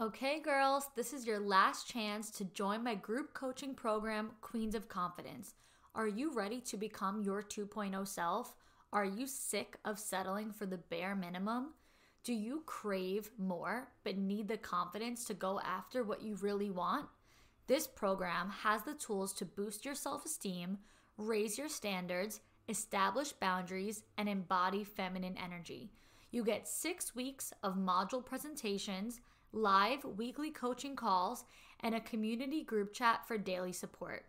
Okay, girls, this is your last chance to join my group coaching program, Queens of Confidence. Are you ready to become your 2.0 self? Are you sick of settling for the bare minimum? Do you crave more but need the confidence to go after what you really want? This program has the tools to boost your self-esteem, raise your standards, establish boundaries, and embody feminine energy. You get 6 weeks of module presentations, live weekly coaching calls, and a community group chat for daily support.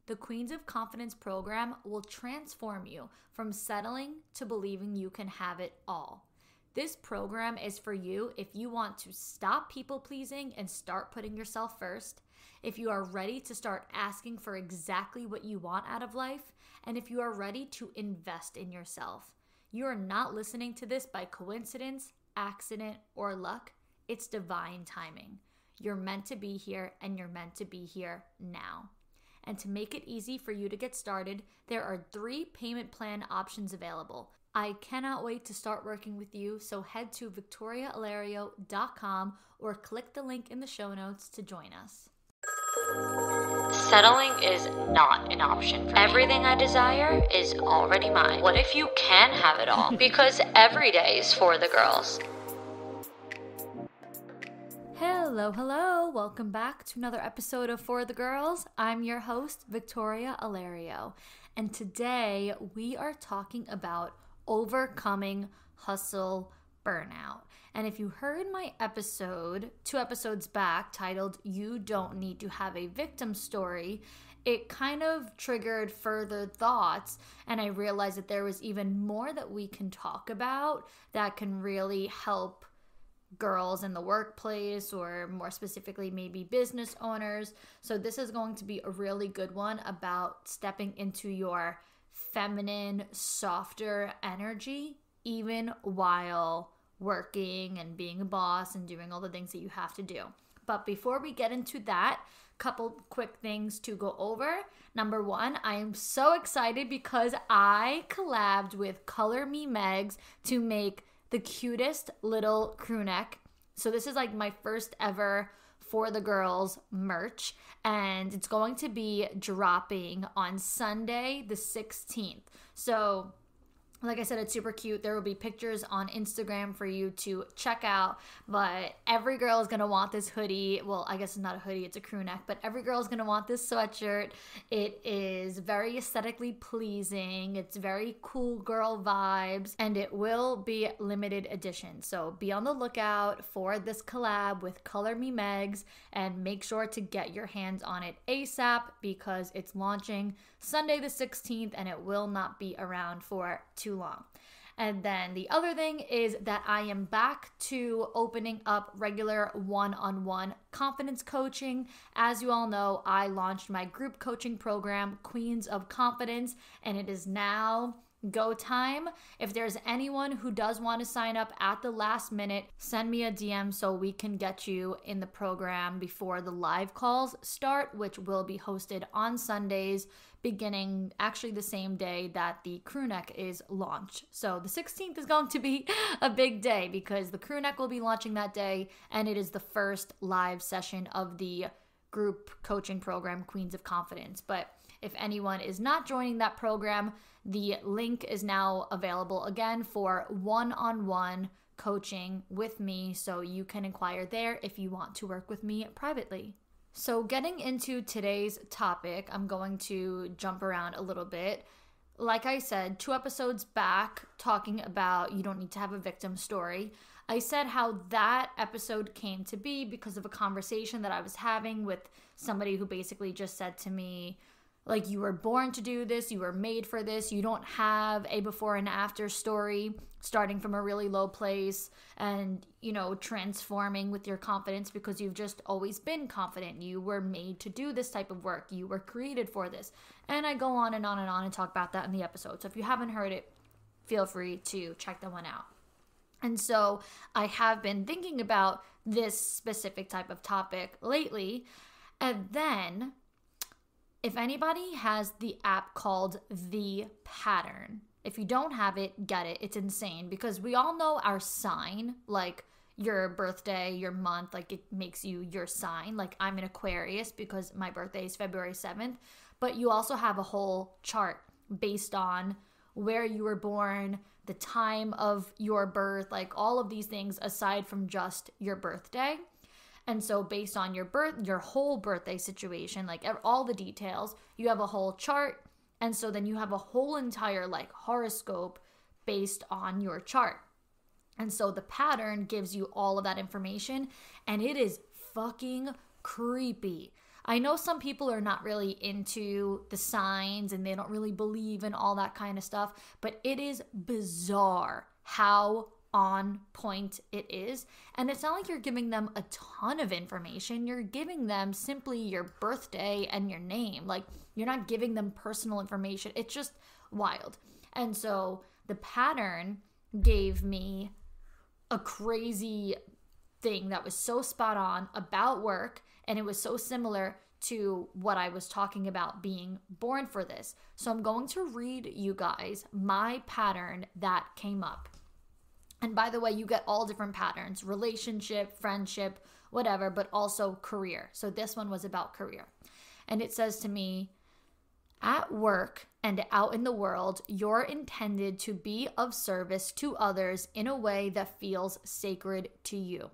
The Queens of Confidence program will transform you from settling to believing you can have it all. This program is for you if you want to stop people pleasing and start putting yourself first, if you are ready to start asking for exactly what you want out of life, and if you are ready to invest in yourself. You are not listening to this by coincidence, accident, or luck. It's divine timing. You're meant to be here, and you're meant to be here now. And to make it easy for you to get started, there are 3 payment plan options available. I cannot wait to start working with you, so head to victoriaalario.com or click the link in the show notes to join us. Settling is not an option for me. Everything I desire is already mine. What if you can have it all? Because every day is for the girls. Hello. Welcome back to another episode of For the Girls. I'm your host, Victoria Alario. And today we are talking about overcoming hustle burnout. And if you heard my episode 2 episodes back titled You Don't Need to Have a Victim Story, it kind of triggered further thoughts, and I realized that there was even more that we can talk about that can really help girls in the workplace, or more specifically maybe business owners. So this is going to be a really good one about stepping into your feminine, softer energy, even while working and being a boss and doing all the things that you have to do. But before we get into that, couple quick things to go over. Number 1, I am so excited because I collabed with Color Me Megs to make the cutest little crew neck. So this is like my first ever For the Girls merch, and it's going to be dropping on Sunday the 16th. So like I said, it's super cute. There will be pictures on Instagram for you to check out, but every girl is going to want this hoodie. Well, I guess it's not a hoodie, it's a crew neck, but every girl is going to want this sweatshirt. It is very aesthetically pleasing. It's very cool girl vibes, and it will be limited edition. So be on the lookout for this collab with Color Me Megs, and make sure to get your hands on it ASAP because it's launching Sunday the 16th, and it will not be around for too long. And then the other thing is that I am back to opening up regular one-on-one confidence coaching. As you all know, I launched my group coaching program, Queens of Confidence, and it is now go time. If there's anyone who does want to sign up at the last minute, send me a DM so we can get you in the program before the live calls start, which will be hosted on Sundays, beginning actually the same day that the crew neck is launched. So the 16th is going to be a big day because the crew neck will be launching that day, and it is the first live session of the group coaching program, Queens of Confidence. But if anyone is not joining that program, the link is now available again for one-on-one coaching with me, so you can inquire there if you want to work with me privately. So getting into today's topic, I'm going to jump around a little bit. Like I said, 2 episodes back, talking about you don't need to have a victim story, I said how that episode came to be because of a conversation that I was having with somebody who basically just said to me, like, you were born to do this, you were made for this, you don't have a before and after story, starting from a really low place and, transforming with your confidence because you've just always been confident. You were made to do this type of work. You were created for this. And I go on and on and on and talk about that in the episode. So if you haven't heard it, feel free to check that one out. And so I have been thinking about this specific type of topic lately. And then, if anybody has the app called The Pattern, if you don't have it, get it. It's insane because we all know our sign. Like, your birthday, your month, like it makes you your sign. Like I'm an Aquarius because my birthday is February 7th, but you also have a whole chart based on where you were born, the time of your birth, like all of these things aside from just your birthday. And so based on your whole birthday situation, like all the details, you have a whole chart. And so then you have a whole entire like horoscope based on your chart. And so the pattern gives you all of that information, and it is fucking creepy. I know some people are not really into the signs and they don't really believe in all that kind of stuff, but it is bizarre how on point it is. And it's not like you're giving them a ton of information. You're giving them simply your birthday and your name. Like you're not giving them personal information. It's just wild. And so the pattern gave me a crazy thing that was so spot on about work, and it was so similar to what I was talking about being born for this. So I'm going to read you guys my pattern that came up. And by the way, you get all different patterns: relationship, friendship, whatever, but also career. So this one was about career. And it says to me, at work and out in the world, you're intended to be of service to others in a way that feels sacred to you.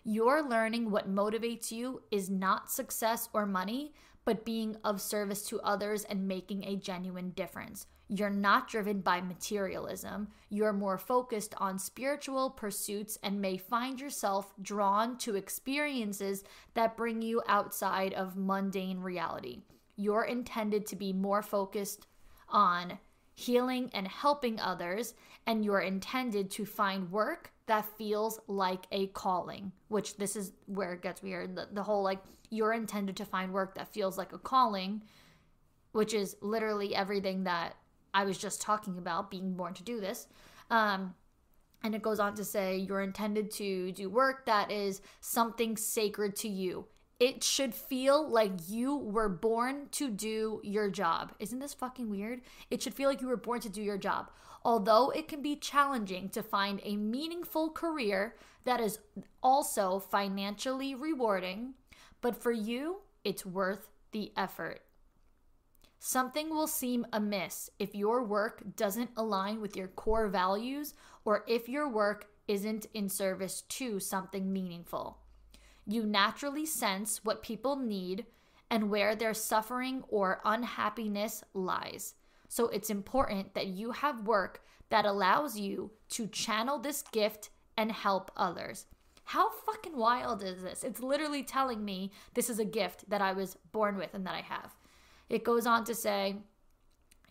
You're learning what motivates you is not success or money, but being of service to others and making a genuine difference. You're not driven by materialism. You're more focused on spiritual pursuits and may find yourself drawn to experiences that bring you outside of mundane reality. You're intended to be more focused on healing and helping others, and you're intended to find work that feels like a calling, which this is where it gets weird. The whole like, you're intended to find work that feels like a calling, which is literally everything that I was just talking about, being born to do this. And it goes on to say, you're intended to do work that is something sacred to you. It should feel like you were born to do your job. Isn't this fucking weird? It should feel like you were born to do your job. Although it can be challenging to find a meaningful career that is also financially rewarding, but for you, it's worth the effort. Something will seem amiss if your work doesn't align with your core values or if your work isn't in service to something meaningful. You naturally sense what people need and where their suffering or unhappiness lies. So it's important that you have work that allows you to channel this gift and help others. How fucking wild is this? It's literally telling me this is a gift that I was born with and that I have. It goes on to say,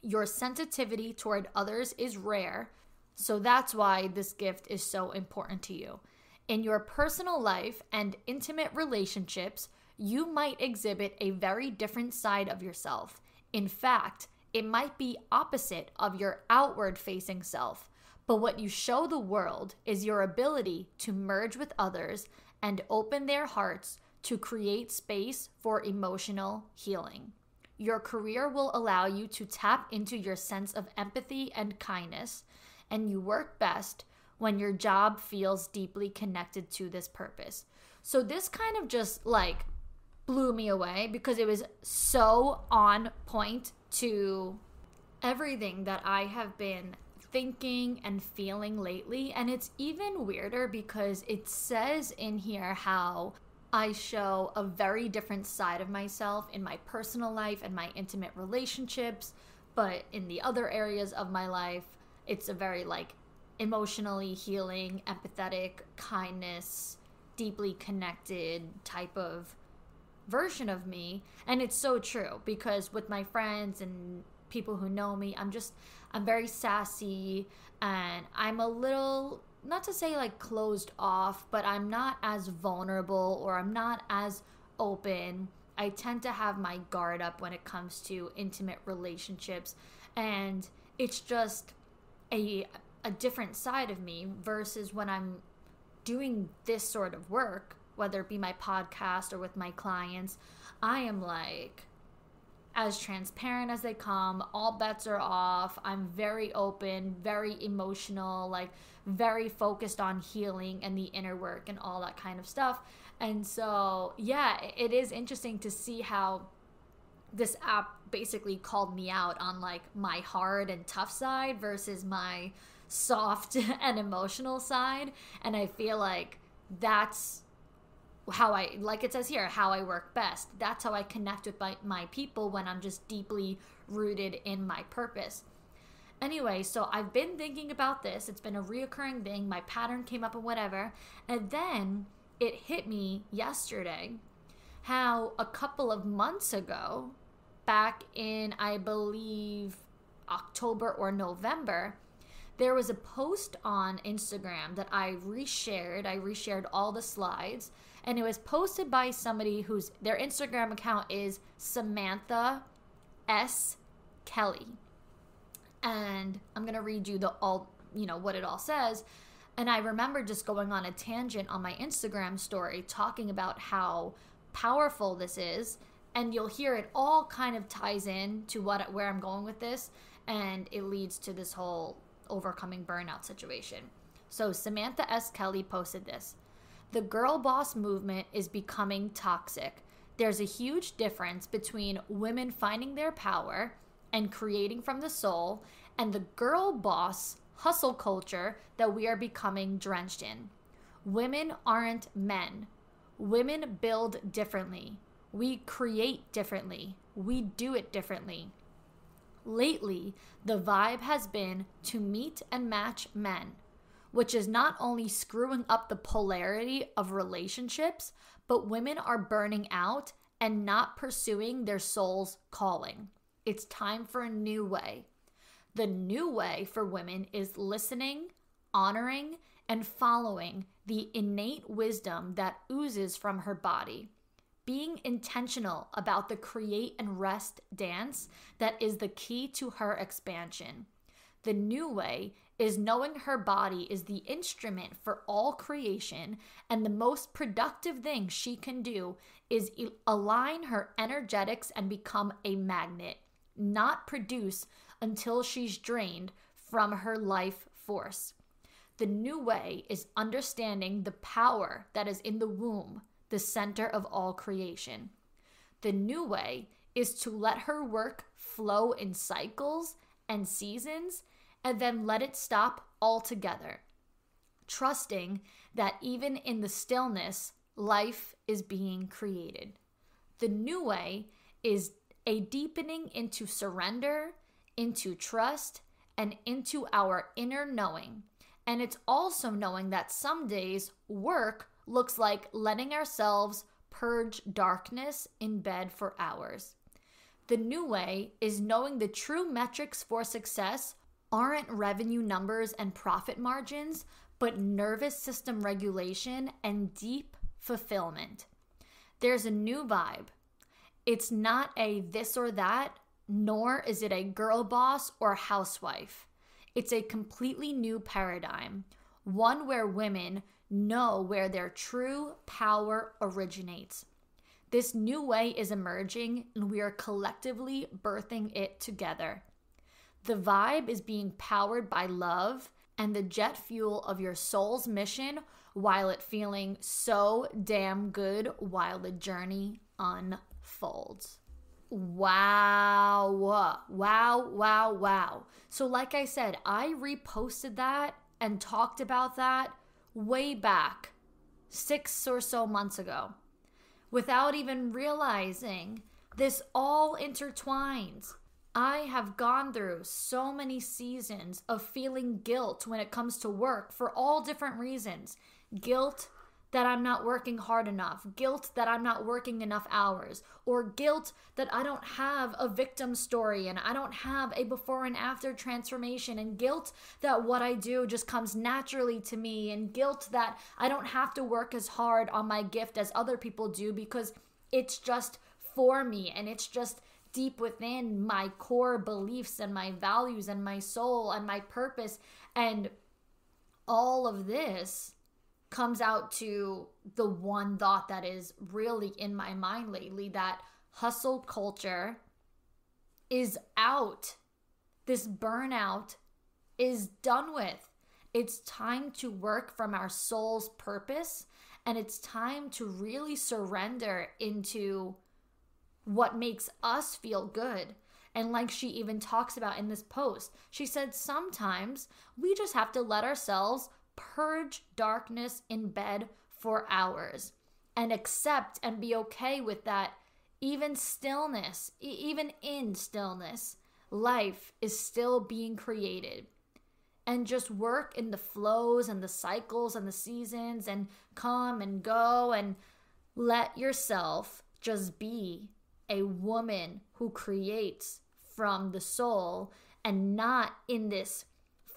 your sensitivity toward others is rare, so that's why this gift is so important to you. In your personal life and intimate relationships, you might exhibit a very different side of yourself. In fact, it might be opposite of your outward-facing self, but what you show the world is your ability to merge with others and open their hearts to create space for emotional healing. Your career will allow you to tap into your sense of empathy and kindness, and you work best when your job feels deeply connected to this purpose. So this kind of just like blew me away because it was so on point to everything that I have been thinking and feeling lately. And it's even weirder because it says in here how I show a very different side of myself in my personal life and my intimate relationships, but in the other areas of my life, it's a very like emotionally healing, empathetic, kindness, deeply connected type of version of me. And it's so true because with my friends and people who know me, I'm very sassy and I'm a little, not to say like closed off, but I'm not as vulnerable or I'm not as open. I tend to have my guard up when it comes to intimate relationships, and it's just a different side of me versus when I'm doing this sort of work, whether it be my podcast or with my clients. I am like as transparent as they come. All bets are off. I'm very open, very emotional, like very focused on healing and the inner work and all that kind of stuff. And so, yeah, it is interesting to see how this app basically called me out on like my hard and tough side versus my soft and emotional side. And I feel like that's how I, like it says here, how I work best. That's how I connect with my people, when I'm just deeply rooted in my purpose. Anyway, so I've been thinking about this. It's been a reoccurring thing. My pattern came up and whatever. And then it hit me yesterday how a couple of months ago, back in, I believe, October or November, there was a post on Instagram that I reshared. I reshared all the slides, and it was posted by somebody whose their Instagram account is Samantha S. Kelly. And I'm going to read you what it all says. And I remember just going on a tangent on my Instagram story talking about how powerful this is. And you'll hear it all kind of ties in to where I'm going with this. And it leads to this whole overcoming burnout situation. So Samantha S. Kelly posted this. The girl boss movement is becoming toxic. There's a huge difference between women finding their power and creating from the soul, and the girl boss hustle culture that we are becoming drenched in. Women aren't men. Women build differently. We create differently. We do it differently. Lately, the vibe has been to meet and match men, which is not only screwing up the polarity of relationships, but women are burning out and not pursuing their soul's calling. It's time for a new way. The new way for women is listening, honoring, and following the innate wisdom that oozes from her body. Being intentional about the create and rest dance that is the key to her expansion. The new way is knowing her body is the instrument for all creation, and the most productive thing she can do is align her energetics and become a magnet, not produce until she's drained from her life force. The new way is understanding the power that is in the womb, the center of all creation. The new way is to let her work flow in cycles and seasons, and then let it stop altogether, trusting that even in the stillness, life is being created. The new way is a deepening into surrender, into trust, and into our inner knowing. And it's also knowing that some days work looks like letting ourselves purge darkness in bed for hours. The new way is knowing the true metrics for success aren't revenue numbers and profit margins, but nervous system regulation and deep fulfillment. There's a new vibe. It's not a this or that, nor is it a girl boss or housewife. It's a completely new paradigm, one where women know where their true power originates. This new way is emerging, and we are collectively birthing it together. The vibe is being powered by love and the jet fuel of your soul's mission, while it feeling so damn good while the journey unfolds. Wow. So like I said, I reposted that and talked about that way back 6 or so months ago without even realizing this all intertwines. I have gone through so many seasons of feeling guilt when it comes to work for all different reasons. Guilt that I'm not working hard enough, guilt that I'm not working enough hours, or guilt that I don't have a victim story and I don't have a before and after transformation, and guilt that what I do just comes naturally to me, and guilt that I don't have to work as hard on my gift as other people do because it's just for me and it's just deep within my core beliefs and my values and my soul and my purpose. And all of this comes out to the one thought that is really in my mind lately, that hustle culture is out. This burnout is done with. It's time to work from our soul's purpose, and it's time to really surrender into what makes us feel good. And like she even talks about in this post, she said sometimes we just have to let ourselves purge darkness in bed for hours and accept and be okay with that. Even stillness, even in stillness, life is still being created. And just work in the flows and the cycles and the seasons and come and go, and let yourself just be a woman who creates from the soul and not in this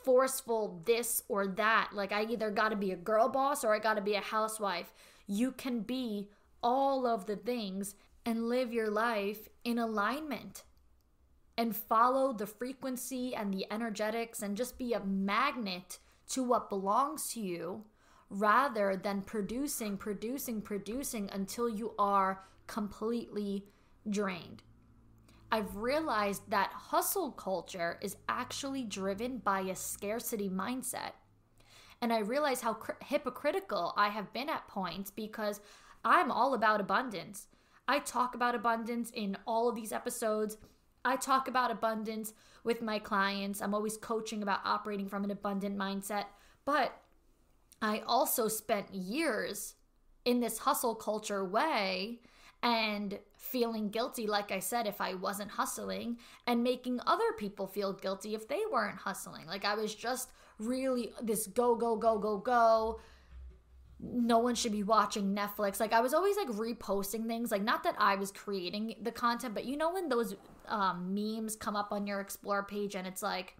forceful this or that. Like, I either got to be a girl boss or I got to be a housewife. You can be all of the things and live your life in alignment and follow the frequency and the energetics and just be a magnet to what belongs to you, rather than producing until you are completely drained. I've realized that hustle culture is actually driven by a scarcity mindset. And I realize how hypocritical I have been at points, because I'm all about abundance. I talk about abundance in all of these episodes. I talk about abundance with my clients. I'm always coaching about operating from an abundant mindset. But I also spent years in this hustle culture way and feeling guilty, like I said, if I wasn't hustling, and making other people feel guilty if they weren't hustling. Like, I was just really this go, go, go, go, go. No one should be watching Netflix. Like, I was always like reposting things. Like, not that I was creating the content, but you know when those memes come up on your Explore page and it's like,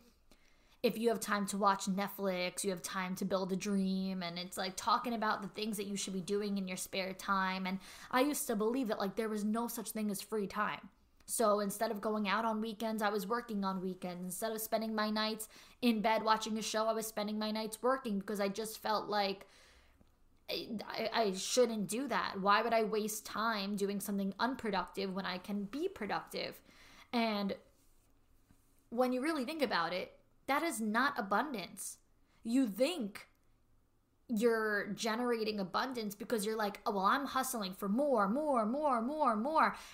if you have time to watch Netflix, you have time to build a dream. And it's like talking about the things that you should be doing in your spare time. And I used to believe that like there was no such thing as free time. So instead of going out on weekends, I was working on weekends. Instead of spending my nights in bed watching a show, I was spending my nights working, because I just felt like I shouldn't do that. Why would I waste time doing something unproductive when I can be productive? And when you really think about it, that is not abundance. You think you're generating abundance because you're like, oh, well, I'm hustling for more.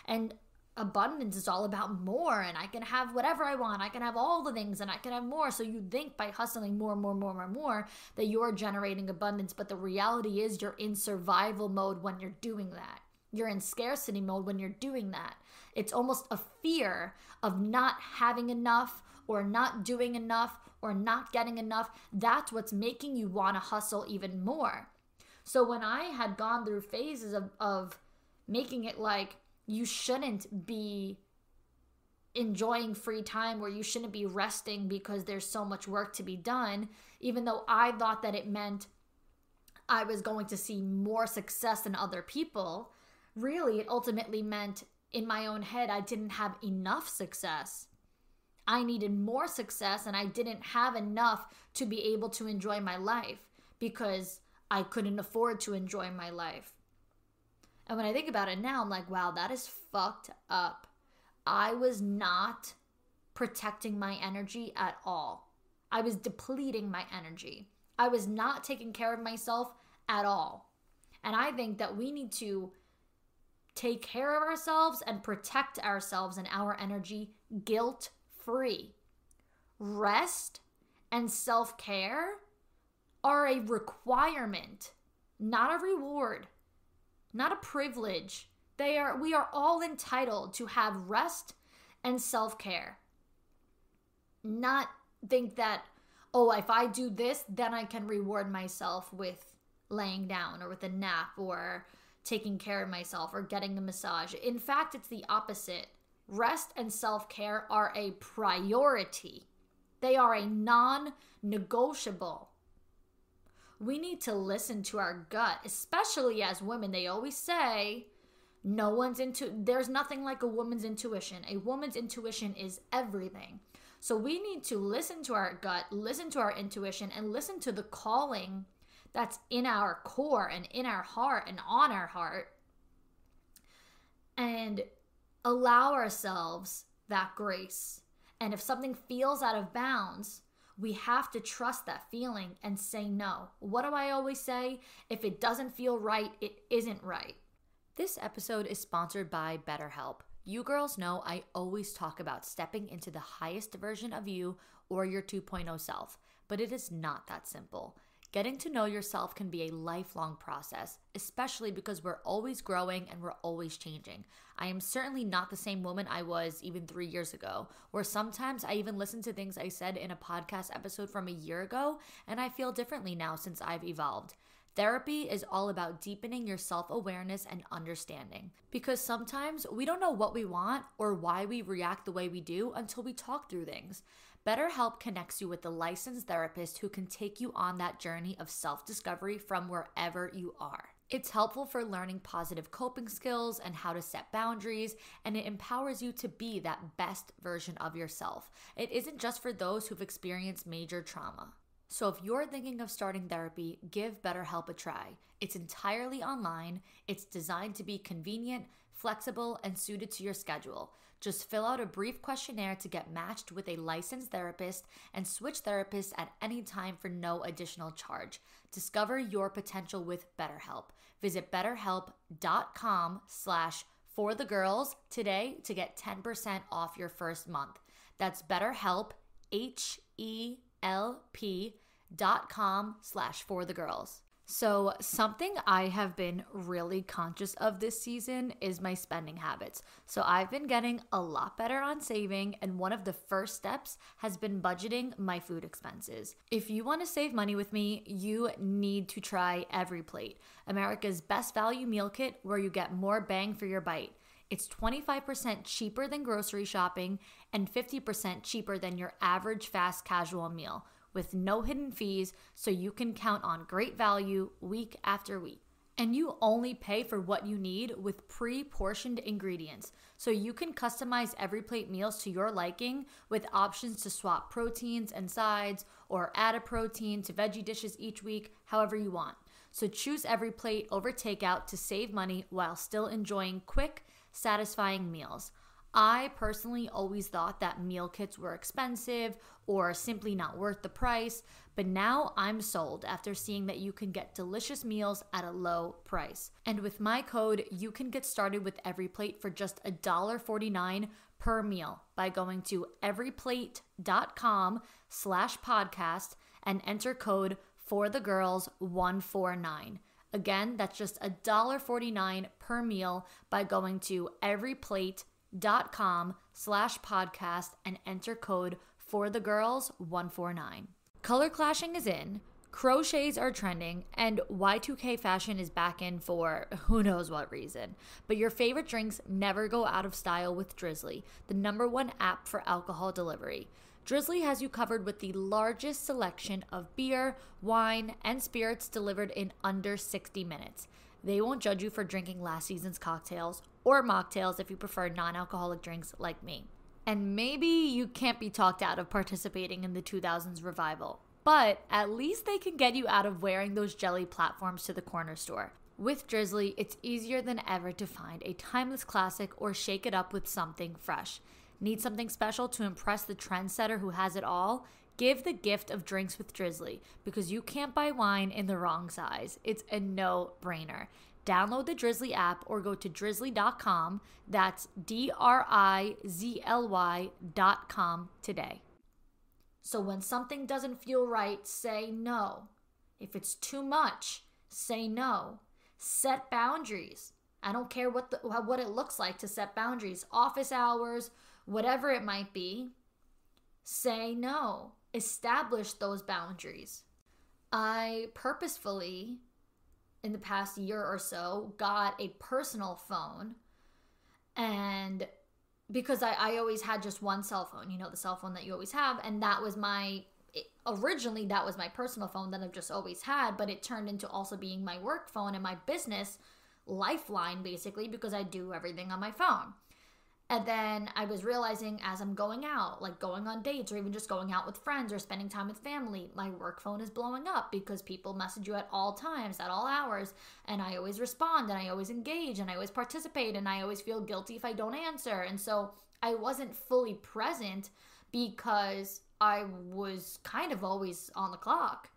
And abundance is all about more, and I can have whatever I want. I can have all the things, and I can have more. So you think by hustling more that you're generating abundance. But the reality is you're in survival mode when you're doing that. You're in scarcity mode when you're doing that. It's almost a fear of not having enough, or not doing enough, or not getting enough. That's what's making you want to hustle even more. So when I had gone through phases of making it like you shouldn't be enjoying free time, or you shouldn't be resting because there's so much work to be done, even though I thought that it meant I was going to see more success than other people, really it ultimately meant in my own head I didn't have enough success. I needed more success, and I didn't have enough to be able to enjoy my life because I couldn't afford to enjoy my life. And when I think about it now, I'm like, wow, that is fucked up. I was not protecting my energy at all. I was depleting my energy. I was not taking care of myself at all. And I think that we need to take care of ourselves and protect ourselves and our energy guilt-free. Rest and self-care are a requirement, not a reward, not a privilege. We are all entitled to have rest and self-care. Not think that, oh, if I do this, then I can reward myself with laying down or with a nap or taking care of myself or getting a massage. In fact, it's the opposite. Rest and self-care are a priority. They are a non-negotiable. We need to listen to our gut, especially as women. They always say, there's nothing like a woman's intuition. A woman's intuition is everything. So we need to listen to our gut, listen to our intuition, and listen to the calling that's in our core and in our heart and on our heart, and allow ourselves that grace. And if something feels out of bounds, we have to trust that feeling and say no. What do I always say? If it doesn't feel right, it isn't right. This episode is sponsored by BetterHelp. You girls know I always talk about stepping into the highest version of you or your 2.0 self, but it is not that simple. Getting to know yourself can be a lifelong process, especially because we're always growing and we're always changing. I am certainly not the same woman I was even 3 years ago, or sometimes I even listen to things I said in a podcast episode from a year ago, and I feel differently now since I've evolved. Therapy is all about deepening your self-awareness and understanding, because sometimes we don't know what we want or why we react the way we do until we talk through things. BetterHelp connects you with a licensed therapist who can take you on that journey of self-discovery from wherever you are. It's helpful for learning positive coping skills and how to set boundaries, and it empowers you to be that best version of yourself. It isn't just for those who've experienced major trauma. So if you're thinking of starting therapy, give BetterHelp a try. It's entirely online, it's designed to be convenient, flexible, and suited to your schedule. Just fill out a brief questionnaire to get matched with a licensed therapist and switch therapists at any time for no additional charge. Discover your potential with BetterHelp. Visit betterhelp.com/forthegirls today to get 10% off your first month. That's BetterHelp, HELP.com/forthegirls. So something I have been really conscious of this season is my spending habits. So I've been getting a lot better on saving, and one of the first steps has been budgeting my food expenses. If you want to save money with me, you need to try Every Plate, America's best value meal kit where you get more bang for your bite. It's 25% cheaper than grocery shopping and 50% cheaper than your average fast casual meal, with no hidden fees, so you can count on great value week after week. And you only pay for what you need with pre-portioned ingredients, so you can customize Every Plate meals to your liking with options to swap proteins and sides or add a protein to veggie dishes each week, however you want. So choose Every Plate over takeout to save money while still enjoying quick, satisfying meals. I personally always thought that meal kits were expensive or simply not worth the price, but now I'm sold after seeing that you can get delicious meals at a low price. And with my code, you can get started with Every Plate for just $1.49 per meal by going to everyplate.com/podcast and enter code ForTheGirls149. Again, that's just $1.49 per meal by going to everyplate.com/podcast and enter code ForTheGirls149. Color clashing is in, crochets are trending, and Y2K fashion is back in for who knows what reason. But your favorite drinks never go out of style with Drizzly, the #1 app for alcohol delivery. Drizzly has you covered with the largest selection of beer, wine, and spirits delivered in under 60 minutes. They won't judge you for drinking last season's cocktails or mocktails if you prefer non-alcoholic drinks like me. And maybe you can't be talked out of participating in the 2000s revival, but at least they can get you out of wearing those jelly platforms to the corner store. With Drizzly, it's easier than ever to find a timeless classic or shake it up with something fresh. Need something special to impress the trendsetter who has it all? Give the gift of drinks with Drizzly, because you can't buy wine in the wrong size. It's a no-brainer. Download the Drizzly app or go to drizzly.com. That's DRIZLY.com today. So when something doesn't feel right, say no. If it's too much, say no. Set boundaries. I don't care what it looks like to set boundaries. Office hours, whatever it might be. Say no. Establish those boundaries. I purposefully, in the past year or so, got a personal phone, and because I always had just one cell phone, the cell phone that you always have, and originally that was my personal phone that I've just always had, but it turned into also being my work phone and my business lifeline, basically, because I do everything on my phone. And then I was realizing as I'm going out, like going on dates or even just going out with friends or spending time with family, my work phone is blowing up because people message you at all times, at all hours. And I always respond and I always engage and I always participate and I always feel guilty if I don't answer. And so I wasn't fully present because I was kind of always on the clock.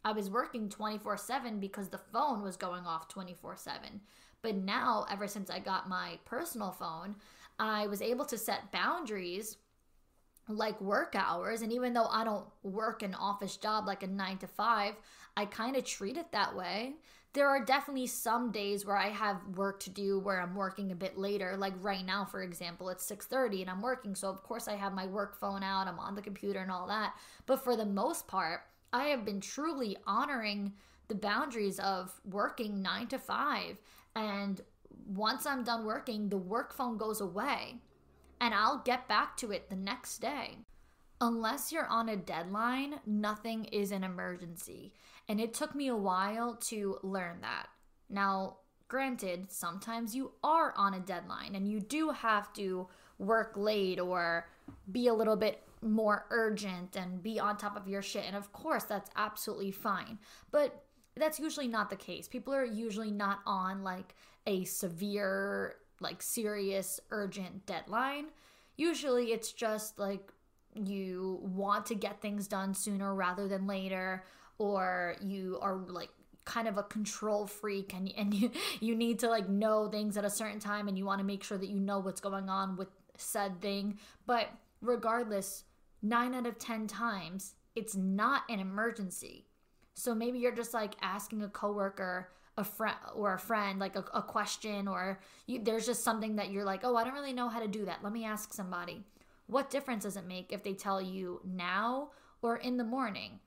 I was working 24/7 because the phone was going off 24/7. But now, ever since I got my personal phone, I was able to set boundaries like work hours. And even though I don't work an office job like a 9 to 5, I kind of treat it that way. There are definitely some days where I have work to do where I'm working a bit later. Like right now, for example, it's 6:30 and I'm working. So of course I have my work phone out, I'm on the computer and all that. But for the most part, I have been truly honoring the boundaries of working 9 to 5. And once I'm done working, the work phone goes away and I'll get back to it the next day. Unless you're on a deadline, nothing is an emergency. And it took me a while to learn that. Now, granted, sometimes you are on a deadline and you do have to work late or be a little bit more urgent and be on top of your shit. And of course, that's absolutely fine. But that's usually not the case. People are usually not on like a severe, like serious, urgent deadline. Usually it's just like you want to get things done sooner rather than later, or you are like kind of a control freak and you need to like know things at a certain time and you want to make sure that you know what's going on with said thing. But regardless, 9 out of 10 times, it's not an emergency. So maybe you're just like asking a coworker, a friend, like a question, or there's just something that you're like, oh, I don't really know how to do that. Let me ask somebody. What difference does it make if they tell you now or in the morning?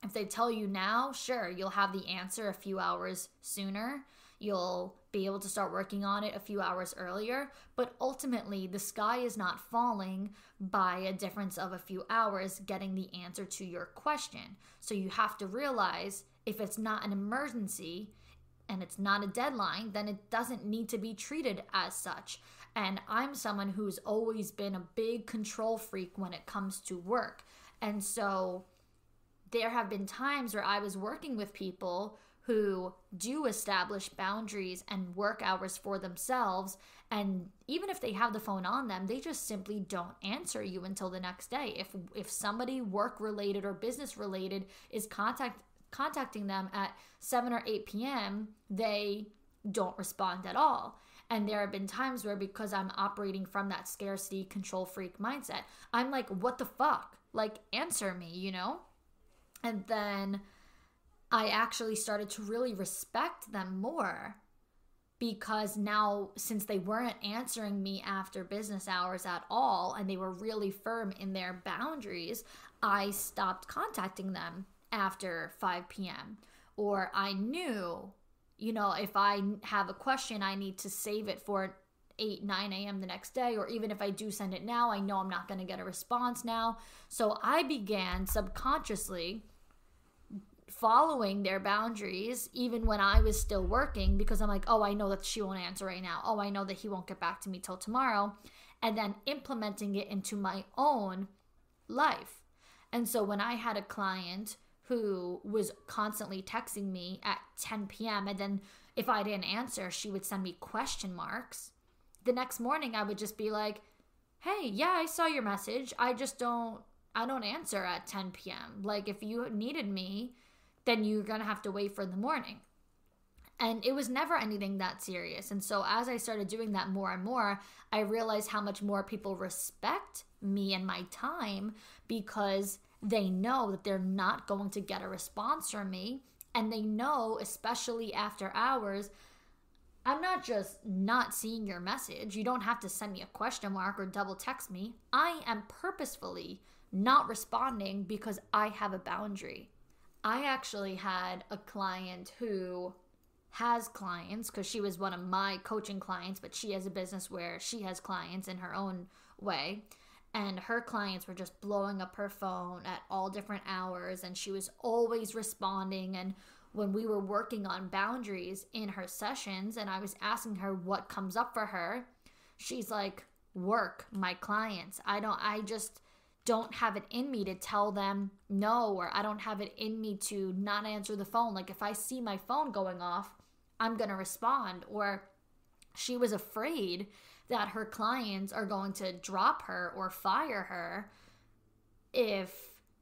If they tell you now, sure, you'll have the answer a few hours sooner. You'll be able to start working on it a few hours earlier. But ultimately, the sky is not falling by a difference of a few hours getting the answer to your question. So you have to realize if it's not an emergency and it's not a deadline, then it doesn't need to be treated as such. And I'm someone who's always been a big control freak when it comes to work. And so there have been times where I was working with people who do establish boundaries and work hours for themselves. And even if they have the phone on them, they just simply don't answer you until the next day. If somebody work related or business related is contacting them at 7 or 8 p.m., they don't respond at all. And there have been times where, because I'm operating from that scarcity control freak mindset, I'm like, what the fuck? Like, answer me, you know? And then I actually started to really respect them more, because now, since they weren't answering me after business hours at all and they were really firm in their boundaries, I stopped contacting them after 5 p.m. Or I knew, you know, if I have a question, I need to save it for 8, 9 a.m. the next day. Or even if I do send it now, I know I'm not going to get a response now. So I began subconsciously following their boundaries even when I was still working, because I'm like, oh, I know that she won't answer right now. Oh, I know that he won't get back to me till tomorrow. And then implementing it into my own life. And so when I had a client who was constantly texting me at 10 p.m. and then if I didn't answer, she would send me question marks. The next morning, I would just be like, hey, yeah, I saw your message. I don't answer at 10 p.m. Like, if you needed me, then you're going to have to wait for the morning. And it was never anything that serious. And so as I started doing that more and more, I realized how much more people respect me and my time, because they know that they're not going to get a response from me. And they know, especially after hours, I'm not just not seeing your message. You don't have to send me a question mark or double text me. I am purposefully not responding because I have a boundary. I actually had a client who has clients, because she was one of my coaching clients, but she has a business where she has clients in her own way. And her clients were just blowing up her phone at all different hours, and she was always responding. And when we were working on boundaries in her sessions and I was asking her what comes up for her, she's like, work, my clients. I just don't have it in me to tell them no, or I don't have it in me to not answer the phone. Like, if I see my phone going off, I'm going to respond. Or She was afraid that her clients are going to drop her or fire her if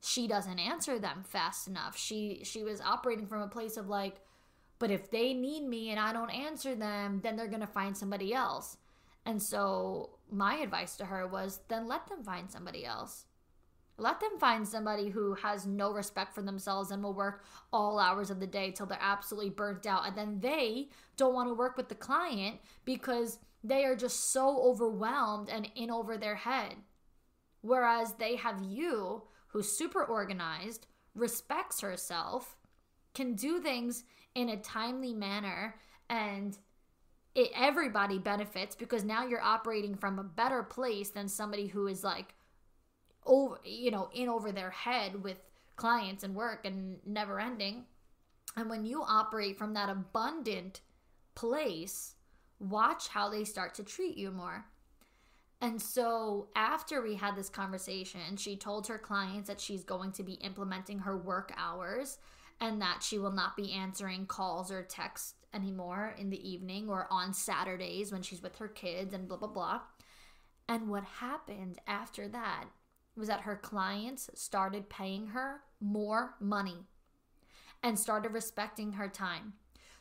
she doesn't answer them fast enough. She was operating from a place of like, but if they need me and I don't answer them, then they're going to find somebody else. And so my advice to her was, then let them find somebody else. Let them find somebody who has no respect for themselves and will work all hours of the day till they're absolutely burnt out. And then they don't want to work with the client because they are just so overwhelmed and in over their head. Whereas they have you, who's super organized, respects herself, can do things in a timely manner, and everybody benefits because now you're operating from a better place than somebody who is like in over their head with clients and work and never ending. And when you operate from that abundant place, watch how they start to treat you more. And so after we had this conversation, she told her clients that she's going to be implementing her work hours and that she will not be answering calls or texts anymore in the evening or on Saturdays when she's with her kids and blah, blah, blah. And what happened after that was that her clients started paying her more money and started respecting her time.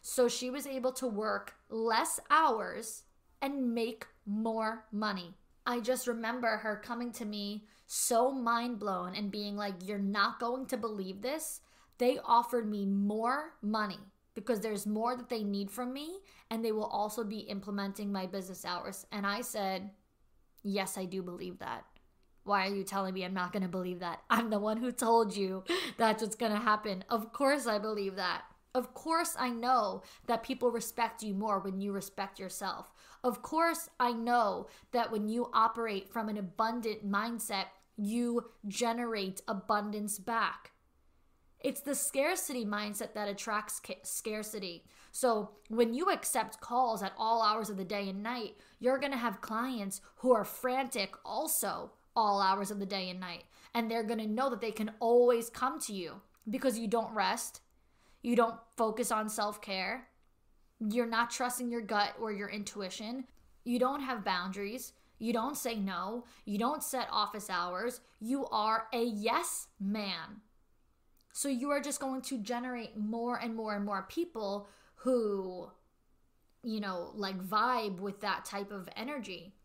So she was able to work less hours and make more money. I just remember her coming to me so mind blown and being like, you're not going to believe this. They offered me more money because there's more that they need from me, and they will also be implementing my business hours. And I said, yes, I do believe that. Why are you telling me I'm not going to believe that? I'm the one who told you that's what's going to happen. Of course I believe that. Of course I know that people respect you more when you respect yourself. Of course I know that when you operate from an abundant mindset, you generate abundance back. It's the scarcity mindset that attracts scarcity. So when you accept calls at all hours of the day and night, you're going to have clients who are frantic also all hours of the day and night. And they're going to know that they can always come to you because you don't rest. You don't focus on self-care. You're not trusting your gut or your intuition. You don't have boundaries. You don't say no. You don't set office hours. You are a yes man. So you are just going to generate more and more and more people who, like vibe with that type of energy.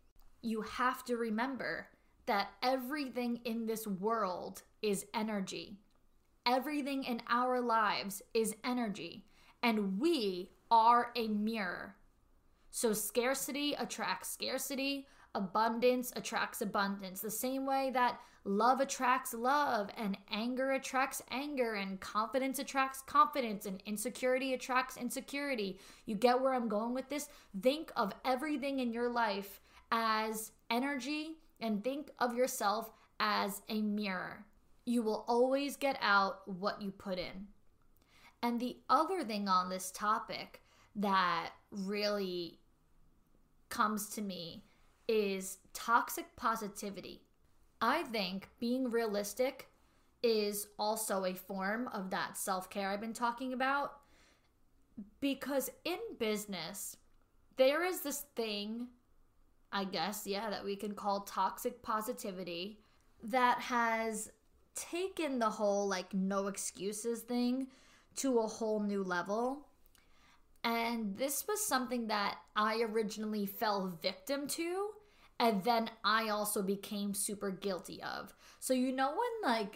You have to remember that everything in this world is energy. Everything in our lives is energy, and we are a mirror. So scarcity attracts scarcity, abundance attracts abundance. The same way that love attracts love, and anger attracts anger, and confidence attracts confidence, and insecurity attracts insecurity. You get where I'm going with this? Think of everything in your life as energy, and think of yourself as a mirror. You will always get out what you put in. And the other thing on this topic that really comes to me is toxic positivity. I think being realistic is also a form of that self-care I've been talking about, because in business, there is this thing, I guess, that we can call toxic positivity that has taken the whole no excuses thing to a whole new level. And this was something that I originally fell victim to, and then I also became super guilty of. So when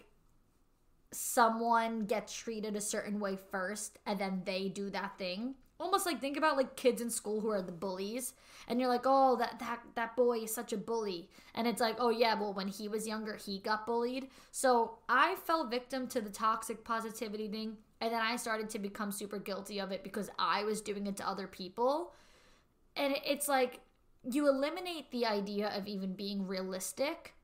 someone gets treated a certain way first and then they do that thing, almost think about kids in school who are the bullies, and you're like, oh, that boy is such a bully. And it's like, oh yeah, well, when he was younger, he got bullied. So I fell victim to the toxic positivity thing, and then I started to become super guilty of it because I was doing it to other people. And it's like, you eliminate the idea of even being realistic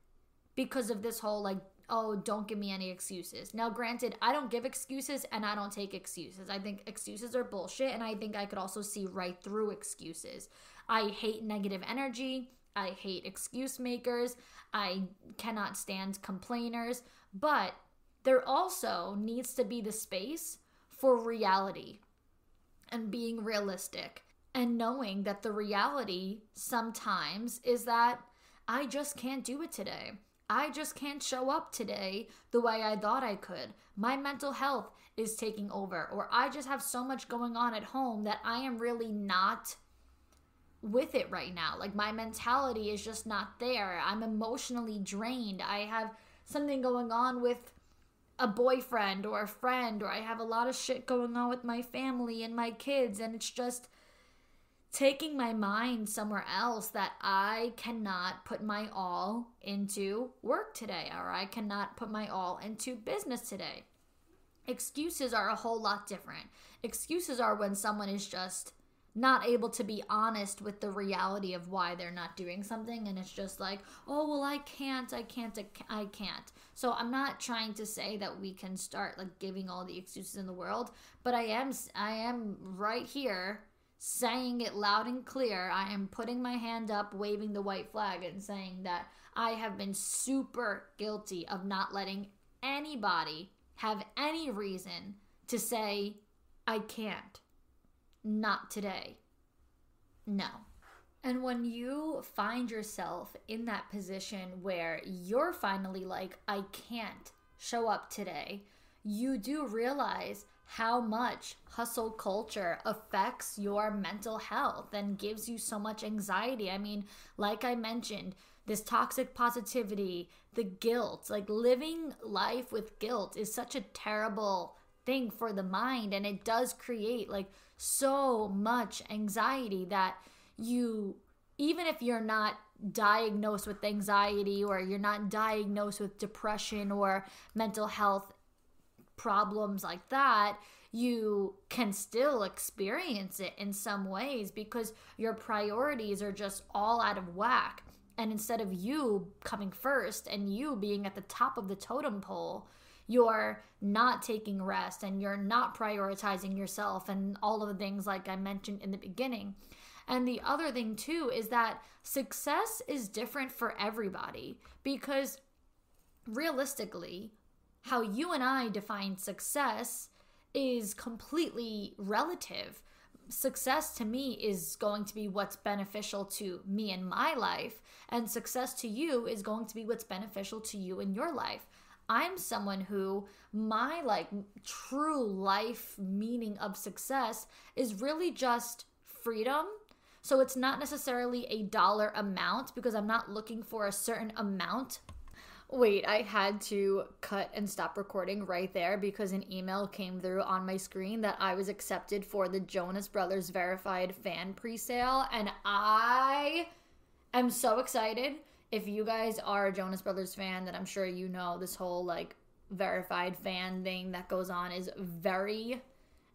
because of this whole oh, don't give me any excuses. Now, granted, I don't give excuses and I don't take excuses. I think excuses are bullshit, and I think I could also see right through excuses. I hate negative energy. I hate excuse makers. I cannot stand complainers. But there also needs to be the space for reality and being realistic. And knowing that the reality sometimes is that I just can't do it today. I just can't show up today the way I thought I could. My mental health is taking over, or I just have so much going on at home that I am really not with it right now. Like, my mentality is just not there. I'm emotionally drained. I have something going on with a boyfriend or a friend, or I have a lot of shit going on with my family and my kids, and it's just taking my mind somewhere else that I cannot put my all into work today, or I cannot put my all into business today. Excuses are a whole lot different. Excuses are when someone is just not able to be honest with the reality of why they're not doing something, and it's just like, oh, well, I can't. So I'm not trying to say that we can start like giving all the excuses in the world, but I am right here saying it loud and clear. I am putting my hand up, waving the white flag, and saying that I have been super guilty of not letting anybody have any reason to say, I can't. Not today. No. And when you find yourself in that position where you're finally like, I can't show up today, you do realize how much hustle culture affects your mental health and gives you so much anxiety. I mean, like I mentioned, this toxic positivity, the guilt, like living life with guilt is such a terrible thing for the mind, and it does create like so much anxiety that you, even if you're not diagnosed with anxiety, or you're not diagnosed with depression or mental health problems like that, you can still experience it in some ways because your priorities are just all out of whack. And instead of you coming first and you being at the top of the totem pole, you're not taking rest and you're not prioritizing yourself and all of the things like I mentioned in the beginning. And the other thing too is that success is different for everybody, because realistically, how you and I define success is completely relative. Success to me is going to be what's beneficial to me in my life, and success to you is going to be what's beneficial to you in your life. I'm someone who my like true life meaning of success is really just freedom. So it's not necessarily a dollar amount, because I'm not looking for a certain amount. Wait, I had to cut and stop recording right there because an email came through on my screen that I was accepted for the Jonas Brothers verified fan presale, and I am so excited. If you guys are a Jonas Brothers fan, then I'm sure you know this whole like verified fan thing that goes on is very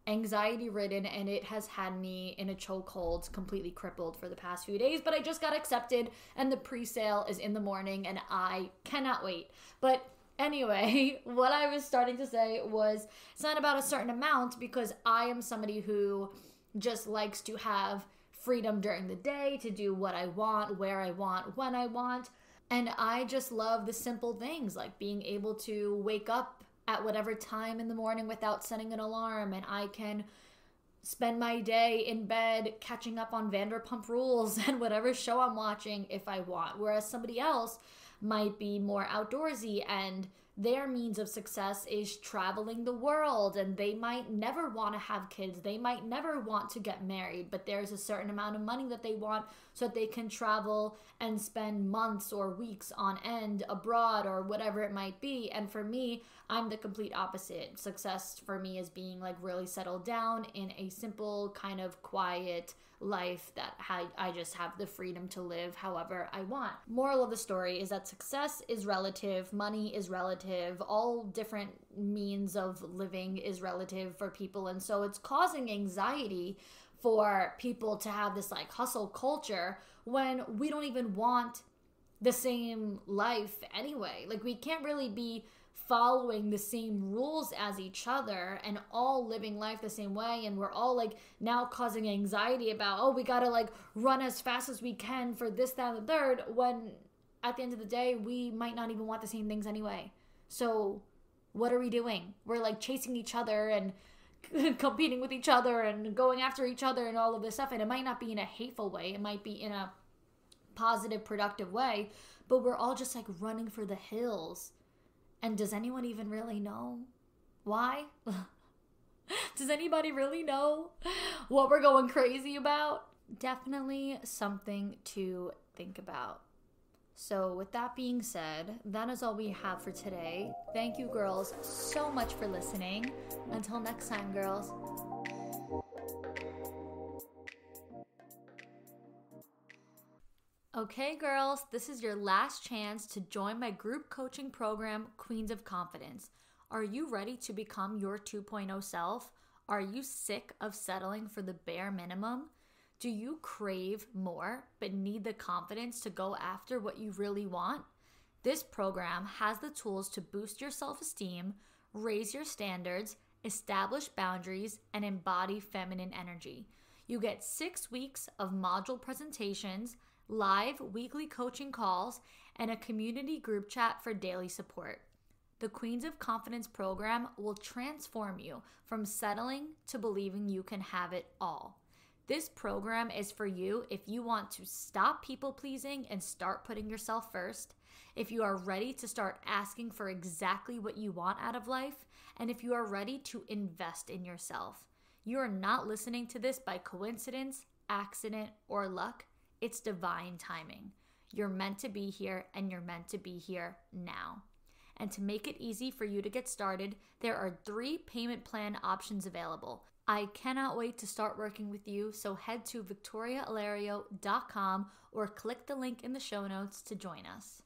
anxiety ridden, and it has had me in a chokehold, completely crippled for the past few days. But I just got accepted and the pre-sale is in the morning and I cannot wait. But anyway, what I was starting to say was it's not about a certain amount, because I am somebody who just likes to have freedom during the day to do what I want, where I want, when I want. And I just love the simple things like being able to wake up at whatever time in the morning without setting an alarm, and I can spend my day in bed catching up on Vanderpump Rules and whatever show I'm watching if I want. Whereas somebody else might be more outdoorsy and their means of success is traveling the world, and they might never want to have kids. They might never want to get married, but there's a certain amount of money that they want so that they can travel and spend months or weeks on end abroad or whatever it might be. And for me, I'm the complete opposite. Success for me is being like really settled down in a simple kind of quiet life that I just have the freedom to live however I want. Moral of the story is that success is relative, money is relative, all different means of living is relative for people, and so it's causing anxiety for people to have this like hustle culture when we don't even want the same life anyway. Like, we can't really be following the same rules as each other and all living life the same way, and we're all like now causing anxiety about, oh, we gotta like run as fast as we can for this, that, and the third, when at the end of the day we might not even want the same things anyway. So what are we doing? We're like chasing each other and competing with each other and going after each other and all of this stuff. And it might not be in a hateful way. It might be in a positive, productive way. But we're all just like running for the hills. And does anyone even really know why? Does anybody really know what we're going crazy about? Definitely something to think about. So with that being said, that is all we have for today. Thank you, girls, so much for listening. Until next time, girls. Okay, girls, this is your last chance to join my group coaching program, Queens of Confidence. Are you ready to become your 2.0 self? Are you sick of settling for the bare minimum? Do you crave more but need the confidence to go after what you really want? This program has the tools to boost your self-esteem, raise your standards, establish boundaries, and embody feminine energy. You get 6 weeks of module presentations, live weekly coaching calls, and a community group chat for daily support. The Queens of Confidence program will transform you from settling to believing you can have it all. This program is for you if you want to stop people pleasing and start putting yourself first, if you are ready to start asking for exactly what you want out of life, and if you are ready to invest in yourself. You are not listening to this by coincidence, accident, or luck. It's divine timing. You're meant to be here, and you're meant to be here now. And to make it easy for you to get started, there are 3 payment plan options available. I cannot wait to start working with you, so head to victoriaalario.com or click the link in the show notes to join us.